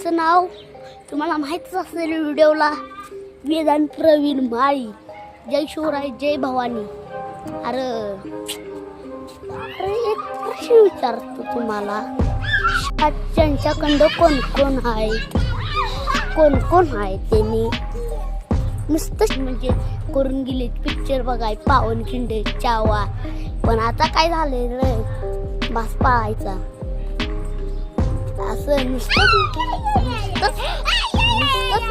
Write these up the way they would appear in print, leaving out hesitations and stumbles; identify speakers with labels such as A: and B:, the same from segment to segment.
A: आजचं नाव तुम्हाला माहीतच असेल व्हिडिओला, वेदांत प्रवीण माळी. जय शिवराय जय भवानी. अरे एक प्रश्न विचारतो तुम्हाला, त्यांच्याकडं कोण कोण आहेत, कोण कोण आहे त्यांनी नुसतं म्हणजे करून गेले पिक्चर बघाय पावनखिंड चावा. पण आता काय झालंय रे, बास पाळायचा असं नुसतंच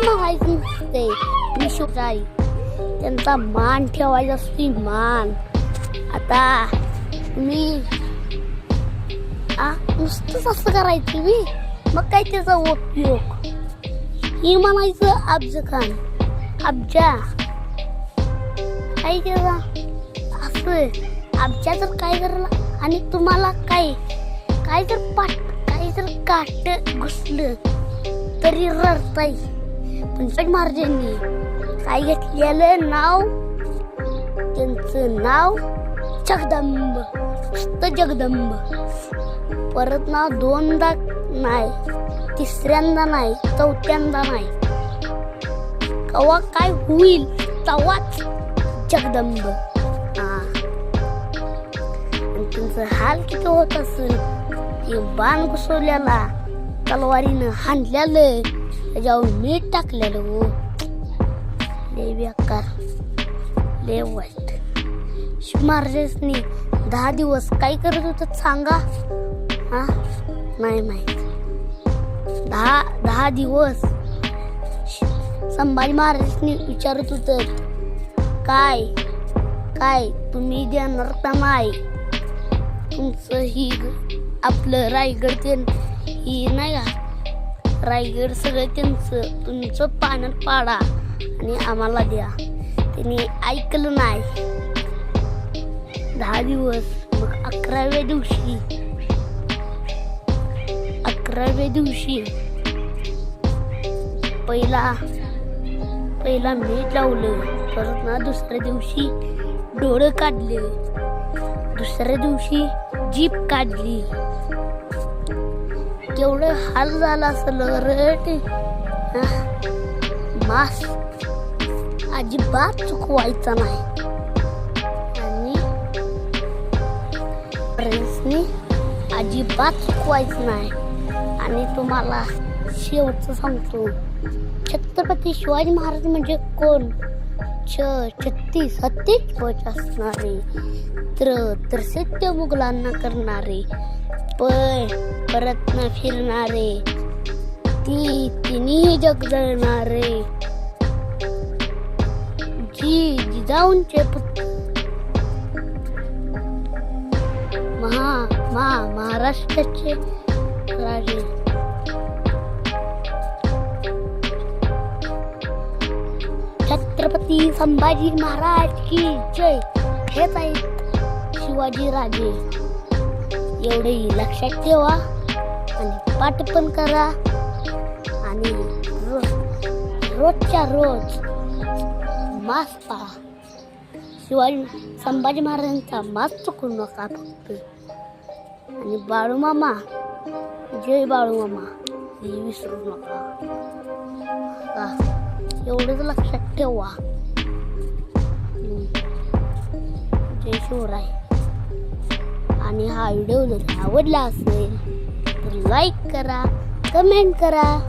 A: म्हणायचं नसते. मी शिवराय त्यांचा मान ठेवायचा असते, मान. आता मी नुसतंच असं करायचं मी, मग काय त्याचा उपयोग. ही म्हणायचं अफज खान, अफजा काय त्याचा असं अफजा तर काय करला. आणि तुम्हाला काय जर काट घुसलं तरी रडताय. पण महाराजांनी काय घेतलेलं नाव, त्यांचं नाव जगदंब, नुसतं जगदंब. परत नाव दोनदा नाही, तिसऱ्यांदा नाही, चौथ्यांदा नाही. कवा काय होईल तवाच जगदंब. आणि त्यांचं हाल किती होत असेल. हे बाण घुसवल्याला, तलवारीनं हाणल्यालं, त्याच्यावर मीठ टाकलेलं. हो लय बेकार, लय वाईट. महाराजांनी 10 दिवस काय करत होत सांगा. नाही माहित. 10 दिवस संभाजी महाराजांनी विचारत होत, काय काय तुम्ही देणार का नाही. तुमचं ही आपलं रायगड ते ही नाही का, रायगड सगळं त्यांचं, तुमचं पाण्यात पाडा आणि आम्हाला द्या. त्यांनी ऐकलं नाही. 10 दिवस. मग 11व्या दिवशी पहिला मीठ लावलं. परत ना दुसऱ्या दिवशी डोळं काढले, दुसऱ्या दिवशी जीभ काढली. केवढं हाल झाला असेल रट. मास अजिबात चुकवायचा नाही. आणि प्रिन्सनी अजिबात चुकवायचं नाही. आणि तुम्हाला शेवटचं सांगतो, छत्रपती शिवाजी महाराज म्हणजे कोण. 36 सत्तेच असणारे, तर सत्य मुघलांना करणारे, परत न फिरणारे, तिन्ही जग जळणारे, जिजाऊंचे पुत्र, महाराष्ट्राचे राजे. छत्रपती संभाजी महाराज की जय. हेच आहेत शिवाजी राजे. एवढे लक्षात ठेवा आणि पाठ पण करा. आणि रोजच्या रोज मास पहा. संभाजी महाराजांचा मास चुकू नका फक्त. आणि बाळूमामा, जय बाळूमामा हे विसरू नका. एवढंच लक्षात ठेवा. जय शिवराय. आणि हा व्हिडिओ जर आवडला असेल तर लाईक करा, कमेंट करा.